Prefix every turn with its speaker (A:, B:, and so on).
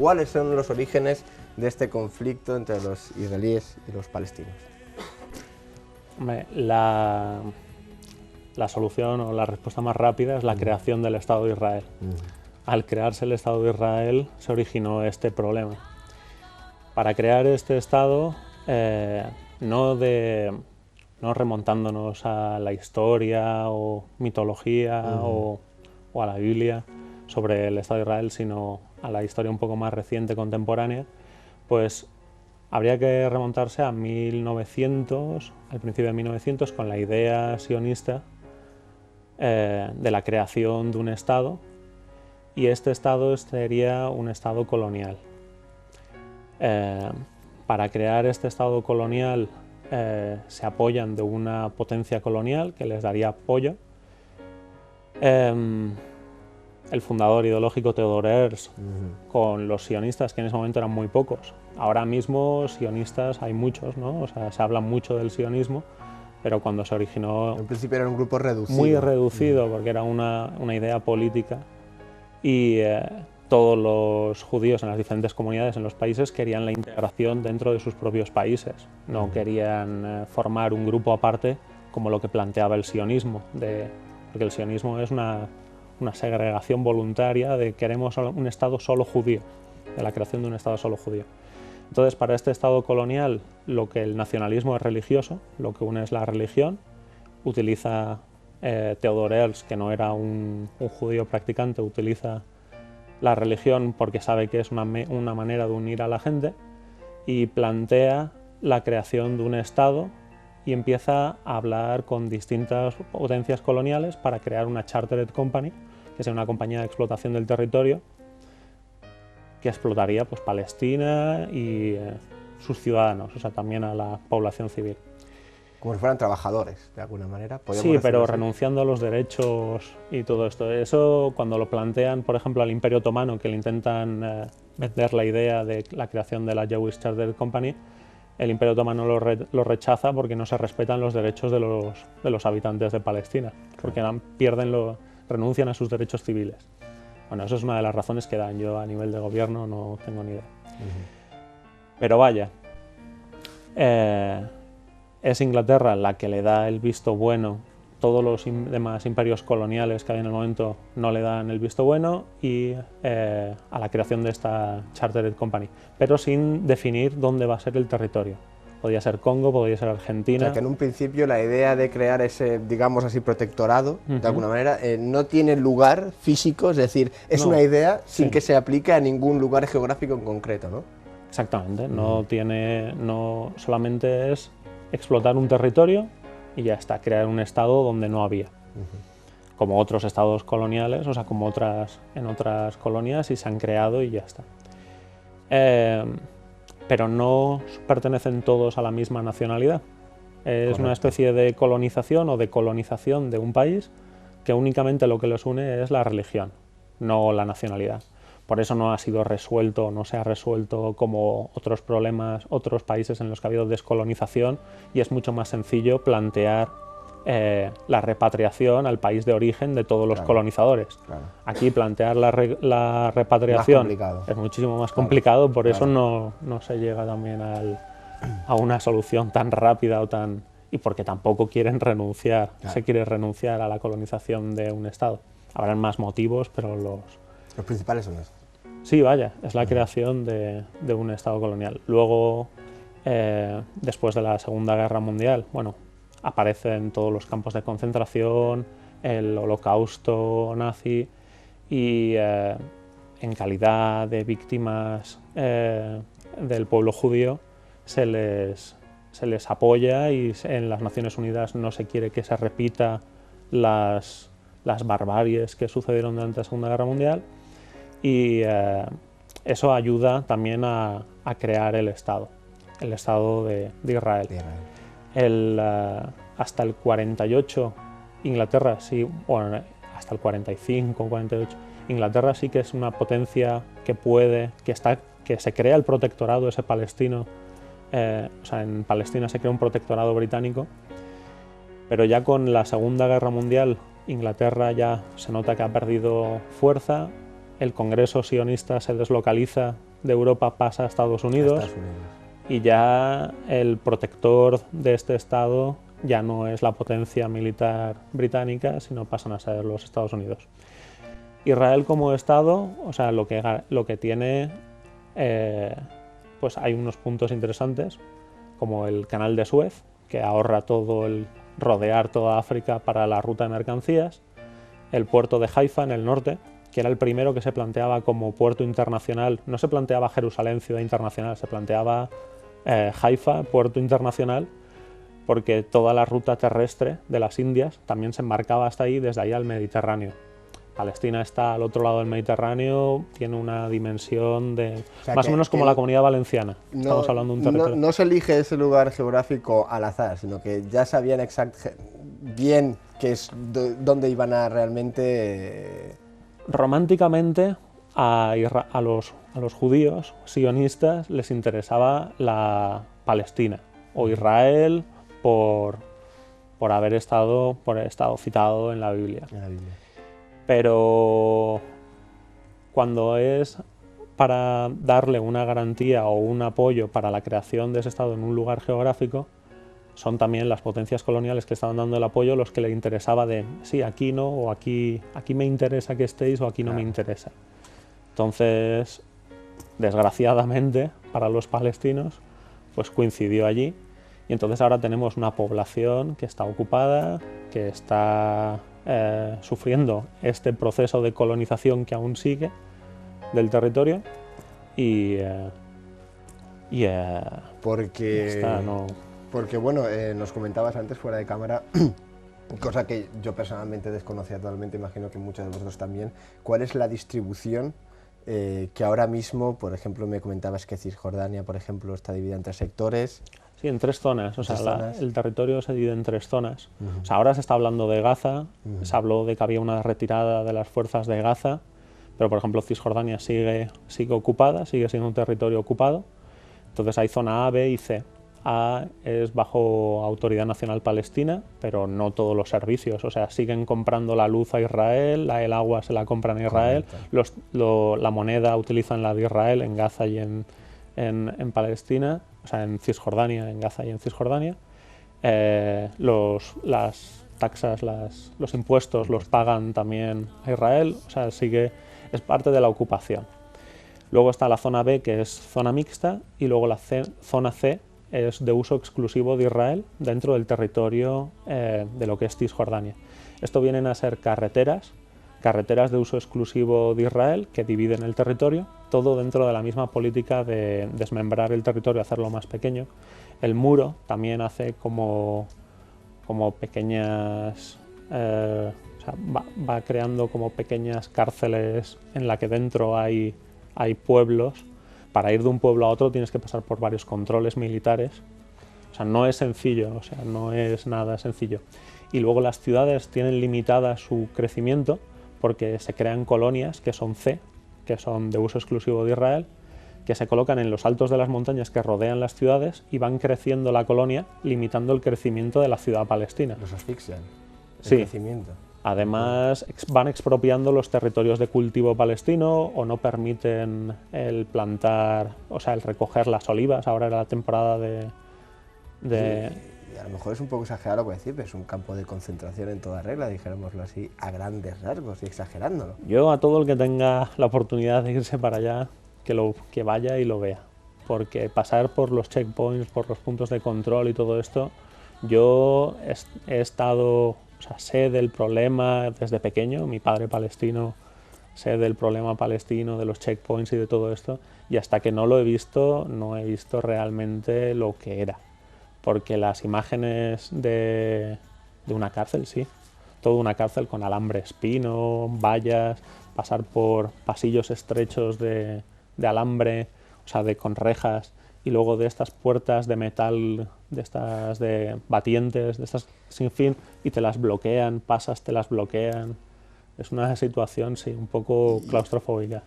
A: ¿Cuáles son los orígenes de este conflicto entre los israelíes y los palestinos?
B: Hombre, la solución o la respuesta más rápida es la creación del Estado de Israel. Al crearse el Estado de Israel se originó este problema. Para crear este Estado, no remontándonos a la historia o mitología o a la Biblia sobre el Estado de Israel, sino a la historia un poco más reciente, contemporánea, pues habría que remontarse a 1900, al principio de 1900, con la idea sionista de la creación de un Estado, y este Estado sería un Estado colonial. Para crear este Estado colonial se apoyan de una potencia colonial que les daría apoyo. El fundador ideológico Theodor Herzl con los sionistas, que en ese momento eran muy pocos. Ahora mismo sionistas hay muchos, ¿no? O sea, se habla mucho del sionismo, pero cuando se originó...
A: En principio era un grupo reducido.
B: Muy reducido, porque era una idea política, y todos los judíos en las diferentes comunidades en los países querían la integración dentro de sus propios países. No querían formar un grupo aparte como lo que planteaba el sionismo, porque el sionismo es una segregación voluntaria de queremos un Estado solo judío, de la creación de un Estado solo judío. Entonces, para este Estado colonial, lo que el nacionalismo es religioso, lo que une es la religión. Utiliza Theodor Herzl, que no era un judío practicante, utiliza la religión porque sabe que es una manera de unir a la gente, y plantea la creación de un Estado y empieza a hablar con distintas potencias coloniales para crear una Chartered Company, que es una compañía de explotación del territorio, que explotaría pues, Palestina y sus ciudadanos, o sea, también a la población civil.
A: Como si fueran trabajadores, de alguna manera.
B: Sí, pero renunciando a los derechos y todo esto. Eso, cuando lo plantean, por ejemplo, al Imperio Otomano, que le intentan vender la idea de la creación de la Jewish Chartered Company, el Imperio Otomano lo rechaza porque no se respetan los derechos de los habitantes de Palestina, porque renuncian a sus derechos civiles. Bueno, eso es una de las razones que dan. Yo a nivel de gobierno no tengo ni idea. Pero vaya, es Inglaterra la que le da el visto bueno. Todos los demás imperios coloniales que hay en el momento no le dan el visto bueno, y a la creación de esta Chartered Company, pero sin definir dónde va a ser el territorio. Podría ser Congo, podría ser Argentina.
A: O sea, que en un principio la idea de crear ese, digamos así, protectorado, de alguna manera, no tiene lugar físico, es decir, es una idea sin que se aplique a ningún lugar geográfico en concreto, ¿no?
B: Exactamente, no solamente es explotar un territorio y ya está, crear un estado donde no había. Como otros estados coloniales, o sea, como en otras colonias, y se han creado y ya está. Pero no pertenecen todos a la misma nacionalidad. Es una especie de colonización o de colonización de un país que únicamente lo que los une es la religión, no la nacionalidad. Por eso no ha sido resuelto, no se ha resuelto como otros problemas, otros países en los que ha habido descolonización, y es mucho más sencillo plantear la repatriación al país de origen de todos los colonizadores. Aquí plantear la repatriación es muchísimo más complicado, por eso no se llega también a una solución tan rápida y porque tampoco quieren renunciar, se quiere renunciar a la colonización de un Estado. Habrán más motivos, pero
A: los principales son esos.
B: Sí, vaya, es la creación de un Estado colonial. Luego, después de la Segunda Guerra Mundial, bueno, aparecen todos los campos de concentración, el Holocausto nazi, y en calidad de víctimas del pueblo judío se les apoya, y en las Naciones Unidas no se quiere que se repita las barbaries que sucedieron durante la Segunda Guerra Mundial, y eso ayuda también a crear el Estado de Israel. Hasta el 48, Inglaterra sí, bueno, hasta el 45, 48, Inglaterra sí que es una potencia que se crea el protectorado ese palestino, o sea, en Palestina se crea un protectorado británico, pero ya con la Segunda Guerra Mundial Inglaterra ya se nota que ha perdido fuerza, el Congreso sionista se deslocaliza de Europa pasa a Estados Unidos, y ya el protector de este Estado ya no es la potencia militar británica, sino pasan a ser los Estados Unidos. Israel como Estado, o sea, lo que tiene, pues hay unos puntos interesantes, como el canal de Suez, que ahorra todo el rodear toda África para la ruta de mercancías, el puerto de Haifa en el norte, que era el primero que se planteaba como puerto internacional. No se planteaba Jerusalén ciudad internacional, se planteaba Haifa puerto internacional, porque toda la ruta terrestre de las Indias también se enmarcaba hasta ahí, desde ahí al Mediterráneo. Palestina está al otro lado del Mediterráneo, tiene una dimensión de más o menos como la Comunidad Valenciana. Estamos hablando de un territorio.
A: No se elige ese lugar geográfico al azar, sino que ya sabían bien qué es dónde iban a realmente...
B: Románticamente a los judíos sionistas les interesaba la Palestina o Israel por haber estado citado en la Biblia. Pero cuando es para darle una garantía o un apoyo para la creación de ese Estado en un lugar geográfico, son también las potencias coloniales que estaban dando el apoyo los que le interesaba de, sí, aquí no, o aquí me interesa que estéis, o aquí no me interesa. Entonces, desgraciadamente, para los palestinos, pues coincidió allí, y entonces ahora tenemos una población que está ocupada, que está sufriendo este proceso de colonización que aún sigue del territorio,
A: Porque bueno, nos comentabas antes fuera de cámara, cosa que yo personalmente desconocía totalmente, imagino que muchos de vosotros también, ¿cuál es la distribución que ahora mismo, por ejemplo, me comentabas que Cisjordania, por ejemplo, está dividida en 3 sectores?
B: Sí, en 3 zonas, o sea, el territorio se divide en 3 zonas. O sea, ahora se está hablando de Gaza, se habló de que había una retirada de las fuerzas de Gaza, pero por ejemplo Cisjordania sigue ocupada, sigue siendo un territorio ocupado. Entonces hay zona A, B y C. A es bajo Autoridad Nacional Palestina, pero no todos los servicios, o sea, siguen comprando la luz a Israel, el agua se la compran a Israel, la moneda utilizan la de Israel en Gaza y en Palestina, o sea, en Cisjordania, en Gaza y en Cisjordania. Las taxas, los impuestos los pagan también a Israel, o sea, es parte de la ocupación. Luego está la zona B, que es zona mixta, y luego la zona C es de uso exclusivo de Israel dentro del territorio de lo que es Cisjordania. Esto vienen a ser carreteras de uso exclusivo de Israel que dividen el territorio, todo dentro de la misma política de desmembrar el territorio, hacerlo más pequeño. El muro también hace como pequeñas... o sea, va creando como pequeñas cárceles en la que dentro hay pueblos. Para ir de un pueblo a otro tienes que pasar por varios controles militares. O sea, no es sencillo, o sea, no es nada sencillo. Y luego las ciudades tienen limitada su crecimiento porque se crean colonias que son C, que son de uso exclusivo de Israel, que se colocan en los altos de las montañas que rodean las ciudades y van creciendo la colonia, limitando el crecimiento de la ciudad palestina.
A: Los asfixian, el crecimiento.
B: Además, van expropiando los territorios de cultivo palestino o no permiten el plantar, o sea, el recoger las olivas. Ahora era la temporada de...
A: Y a lo mejor es un poco exagerado lo que decir, pero es un campo de concentración en toda regla, dijémoslo así, a grandes rasgos y exagerándolo.
B: Yo a todo el que tenga la oportunidad de irse para allá, que vaya y lo vea. Porque pasar por los checkpoints, por los puntos de control y todo esto, yo he estado... O sea, sé del problema desde pequeño, mi padre palestino, sé del problema palestino, de los checkpoints y de todo esto, y hasta que no lo he visto, no he visto realmente lo que era. Porque las imágenes de una cárcel, sí, toda una cárcel con alambre espino, vallas, pasar por pasillos estrechos de alambre, o sea, con rejas, y luego de estas puertas de metal, de estas de batientes, de estas sin fin, y te las bloquean, pasas, te las bloquean. Es una situación, sí, un poco claustrofóbica.